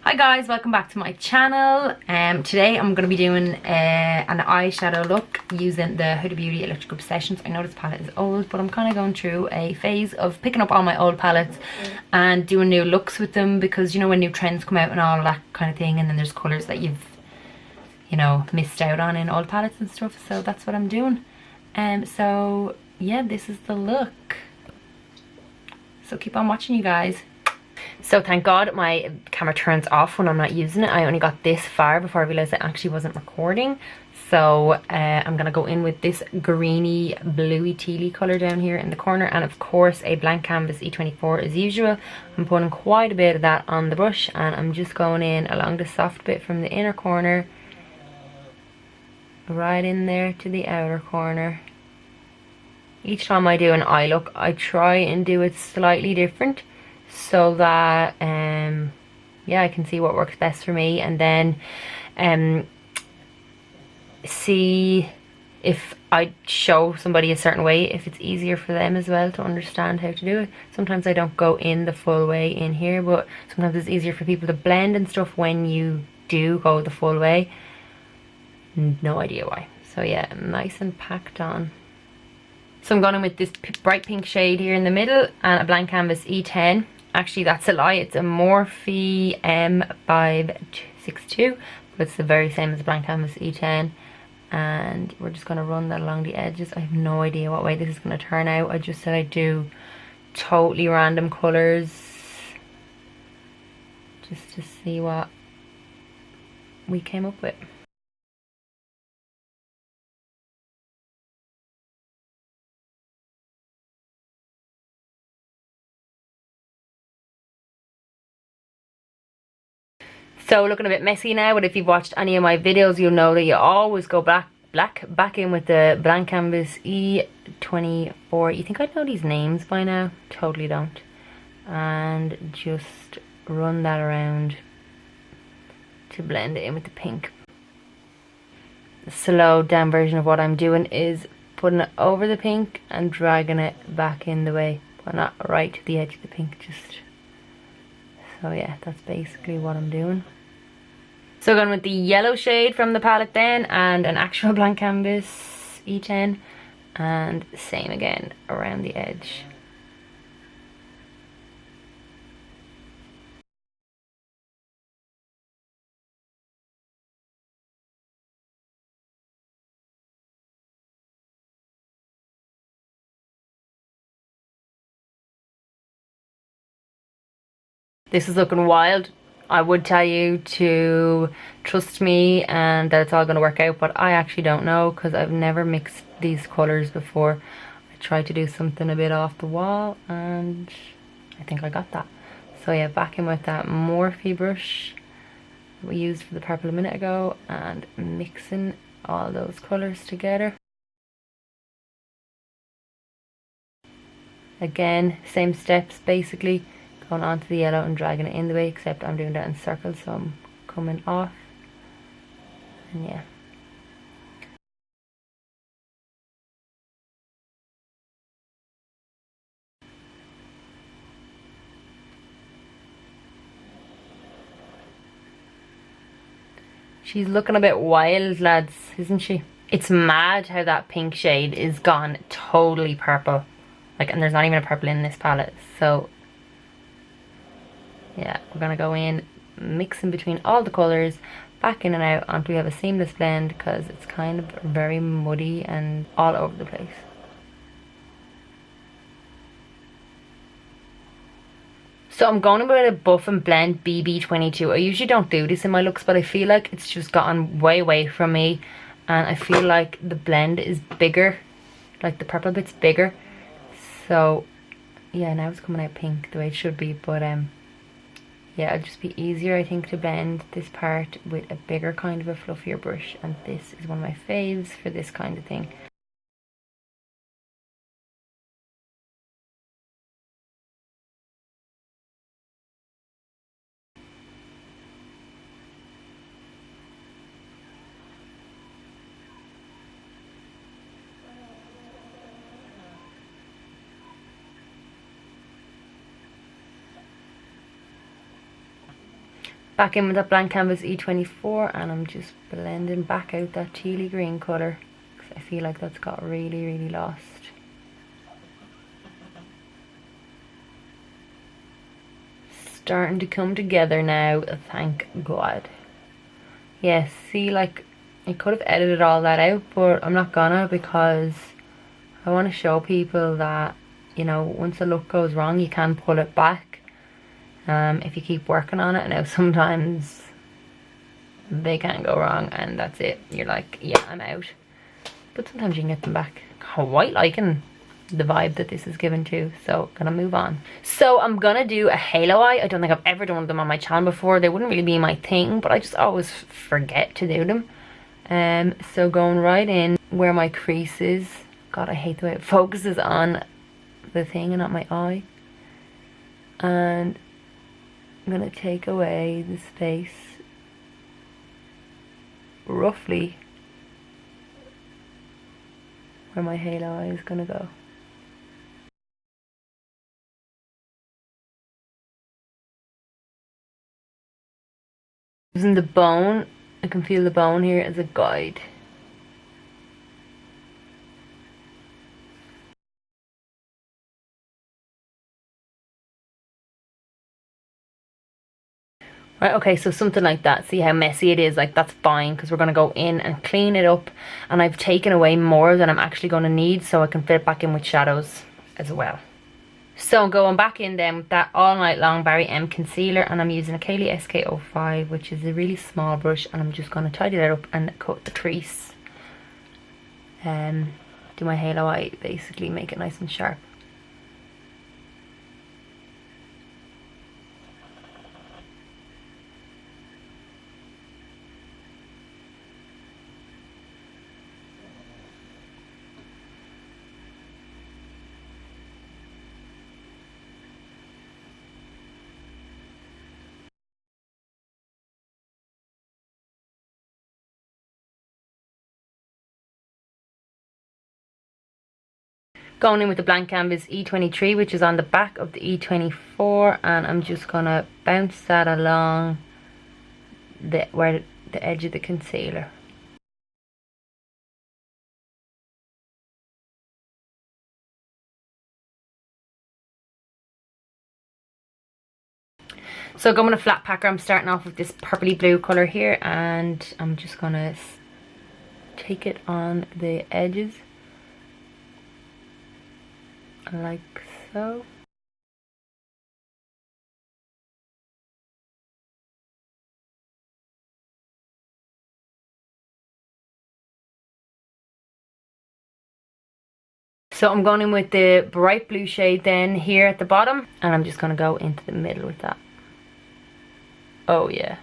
Hi guys, welcome back to my channel. Today I'm going to be doing an eyeshadow look using the Huda Beauty Electric Obsessions. I know this palette is old, but I'm kind of going through a phase of picking up all my old palettes and doing new looks with them, because you know when new trends come out and all that kind of thing, and then there's colours that you've missed out on in old palettes and stuff. So that's what I'm doing. So yeah, this is the look. So keep on watching, you guys. So thank God my camera turns off when I'm not using it. I only got this far before I realised it actually wasn't recording. So I'm going to go in with this greeny bluey tealy colour down here in the corner, and of course a blank canvas E24 as usual. I'm putting quite a bit of that on the brush, and I'm just going in along the soft bit from the inner corner right in there to the outer corner. Each time I do an eye look, I try and do it slightly different, so that yeah, I can see what works best for me, and then see if I show somebody a certain way, if it's easier for them as well to understand how to do it. Sometimes I don't go in the full way in here, but sometimes it's easier for people to blend and stuff when you do go the full way. No idea why. So yeah, nice and packed on. So I'm going in with this bright pink shade here in the middle and a blank canvas E10. Actually, that's a lie. It's a Morphe M562, but it's the very same as the blank canvas E10. And we're just going to run that along the edges. I have no idea what way this is going to turn out. I just said I'd do totally random colours just to see what we came up with. So looking a bit messy now, but if you've watched any of my videos, you'll know that you always go back in with the blank canvas E24. You think I'd know these names by now? Totally don't. And just run that around to blend it in with the pink. The slowed down version of what I'm doing is putting it over the pink and dragging it back in the way, but not right to the edge of the pink, just. So yeah, that's basically what I'm doing. So going with the yellow shade from the palette then, and an actual blank canvas E10, and same again around the edge. This is looking wild. I would tell you to trust me and that it's all going to work out, but I actually don't know because I've never mixed these colours before. I tried to do something a bit off the wall and I think I got that. So yeah, back in with that Morphe brush we used for the purple a minute ago and mixing all those colours together. Again, same steps basically. Going onto the yellow and dragging it in the way, except I'm doing that in circles, so I'm coming off, and yeah. She's looking a bit wild, lads, isn't she? It's mad how that pink shade is gone totally purple, like, and there's not even a purple in this palette. So yeah, we're gonna go in mixing between all the colours, back in and out until we have a seamless blend, because it's kind of very muddy and all over the place. So I'm going with a Buff and Blend BB22. I usually don't do this in my looks, but I feel like it's just gotten way away from me, and I feel like the blend is bigger, like the purple bit's bigger. So yeah, now it's coming out pink the way it should be, but yeah, it'll just be easier I think to blend this part with a bigger kind of a fluffier brush, and this is one of my faves for this kind of thing. Back in with that blank canvas E24, and I'm just blending back out that tealy green colour because I feel like that's got really, really lost. Starting to come together now, thank God. Yes, see, like, I could have edited all that out, but I'm not gonna, because I want to show people that, you know, once a look goes wrong, you can pull it back if you keep working on it. Now, sometimes they can't go wrong and that's it. You're like, yeah, I'm out. But sometimes you can get them back. Quite liking the vibe that this is given to, so gonna move on. So I'm gonna do a halo eye. I don't think I've ever done them on my channel before. They wouldn't really be my thing, but I just always forget to do them. So going right in where my crease is. God, I hate the way it focuses on the thing and not my eye. And I'm gonna take away the space roughly where my halo eye is gonna go. Using the bone, I can feel the bone here as a guide. Right, okay, so something like that. See how messy it is? Like, that's fine, because we're going to go in and clean it up. And I've taken away more than I'm actually going to need, so I can fit it back in with shadows as well. So I'm going back in then with that All Night Long Barry M concealer, and I'm using a Kaylee SK05, which is a really small brush, and I'm just going to tidy that up and cut the crease. Do my halo eye, basically make it nice and sharp. Going in with the blank canvas E23, which is on the back of the E24, and I'm just gonna bounce that along where the edge of the concealer. So going with a flat packer, I'm starting off with this purpley blue colour here, and I'm just gonna take it on the edges like so. So I'm going in with the bright blue shade then here at the bottom, and I'm just going to go into the middle with that. Oh yeah.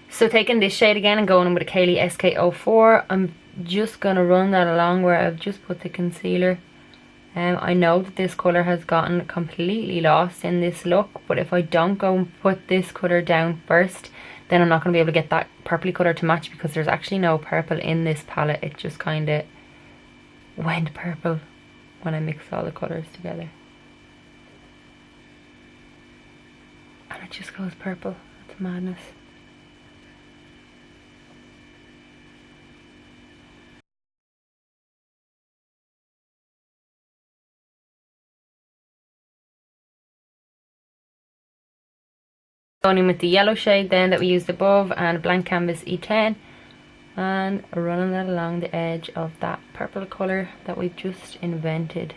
So taking this shade again and going in with a Kaylee SK04, I'm just going to run that along where I've just put the concealer. I know that this colour has gotten completely lost in this look, but if I don't go and put this colour down first, then I'm not going to be able to get that purpley colour to match, because there's actually no purple in this palette. It just kind of went purple when I mixed all the colours together. And it just goes purple. It's madness. Going in with the yellow shade then that we used above, and blank canvas E10, and running that along the edge of that purple colour that we've just invented.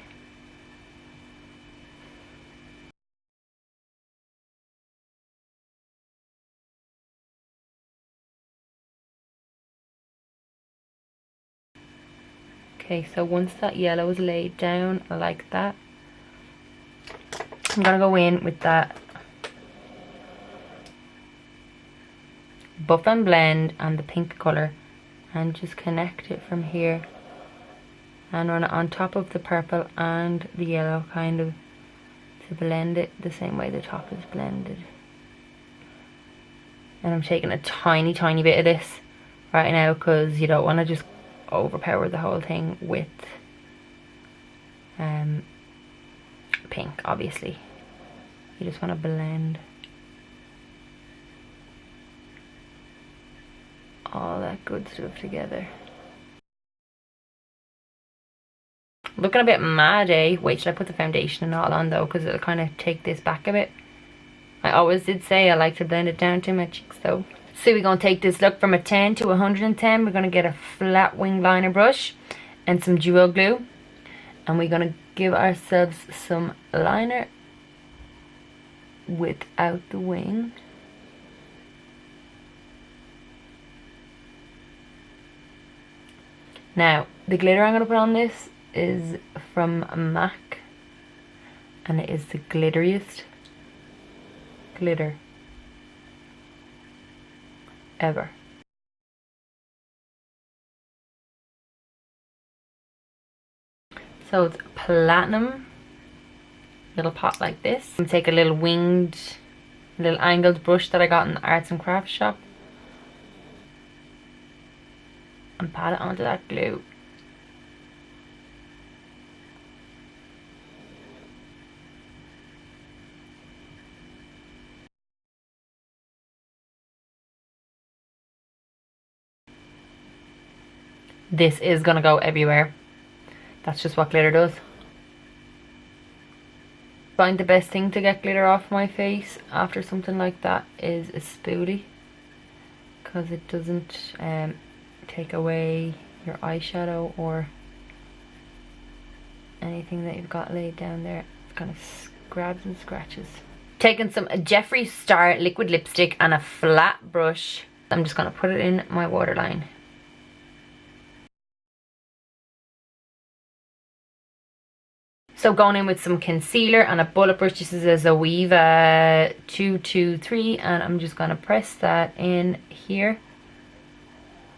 Okay, so once that yellow is laid down like that, I'm gonna go in with that Buff and Blend and the pink colour, and just connect it from here and run it on top of the purple and the yellow, kind of to blend it the same way the top is blended. And I'm taking a tiny bit of this right now because you don't want to just overpower the whole thing with pink, obviously. You just want to blend all that good stuff together. Looking a bit mad, eh? Wait till I put the foundation and all on though, because it'll kind of take this back a bit. I always did say I like to blend it down to my cheeks though. So we're going to take this look from a 10 to 110. We're going to get a flat wing liner brush and some dual glue. And we're going to give ourselves some liner without the wing. Now, the glitter I'm going to put on this is from MAC. And it is the glitteriest glitter ever. So it's platinum, little pot like this. I'm take a little winged, little angled brush that I got in the arts and crafts shop and pat it onto that glue. This is gonna go everywhere. That's just what glitter does. I find the best thing to get glitter off my face after something like that is a spoolie, because it doesn't take away your eyeshadow or anything that you've got laid down there. It kind of grabs and scratches. Taking some Jeffree Star liquid lipstick and a flat brush. I'm just gonna put it in my waterline. So going in with some concealer and a bullet brush. This is a Zoeva 223 and I'm just going to press that in here.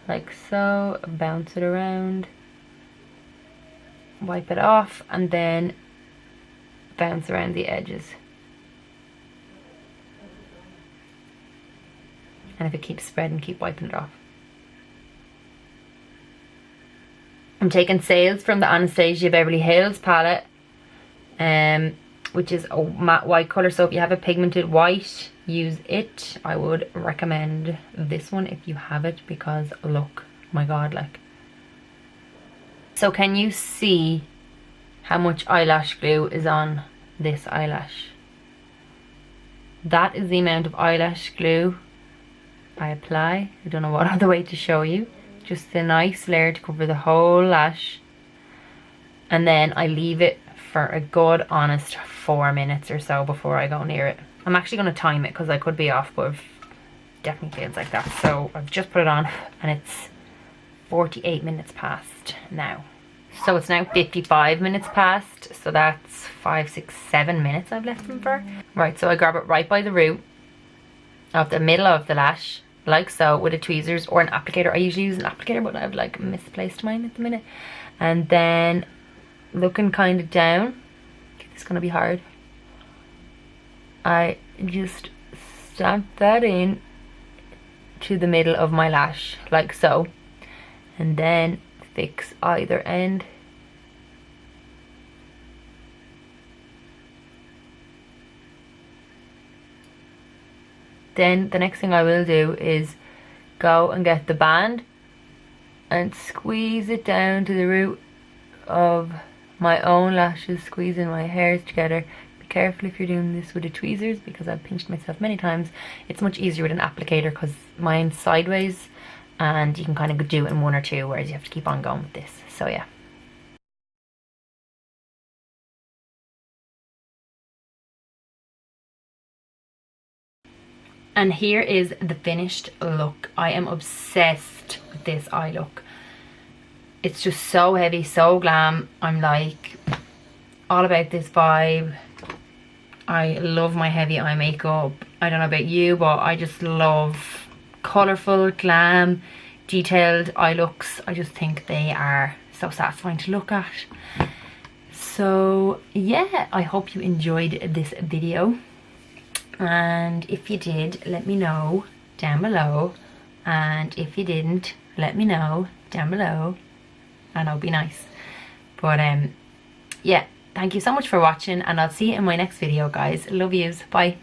Like so. Bounce it around. Wipe it off and then bounce around the edges. And if it keeps spreading, keep wiping it off. I'm taking Sales from the Anastasia Beverly Hills palette. Which is a matte white colour, so if you have a pigmented white, use it. I would recommend this one if you have it, because look, my god, like. So can you see how much eyelash glue is on this eyelash? That is the amount of eyelash glue I apply. I don't know what other way to show you. Just a nice layer to cover the whole lash, and then I leave it for a good honest 4 minutes or so before I go near it. I'm actually going to time it because I could be off, but it definitely feels like that. So I've just put it on and it's 48 minutes past now. So it's now 55 minutes past, so that's 5, 6, 7 minutes I've left them for. Right, so I grab it right by the root of the middle of the lash, like so, with a tweezers or an applicator. I usually use an applicator, but I've like misplaced mine at the minute. And then looking kind of down, okay, this is gonna be hard. I just stamp that in to the middle of my lash, like so, and then fix either end. Then the next thing I will do is go and get the band and squeeze it down to the root of my own lashes, squeezing my hairs together. Be careful if you're doing this with the tweezers, because I've pinched myself many times. It's much easier with an applicator because mine's sideways and you can kind of do it in 1 or 2, whereas you have to keep on going with this. So yeah. And here is the finished look. I am obsessed with this eye look. It's just so heavy, so glam. I'm like all about this vibe. I love my heavy eye makeup. I don't know about you, but I just love colourful, glam, detailed eye looks. I just think they are so satisfying to look at. So yeah, I hope you enjoyed this video, and if you did, let me know down below, and if you didn't, let me know down below, and I'll be nice. But yeah, thank you so much for watching, and I'll see you in my next video, guys. Love yous. Bye.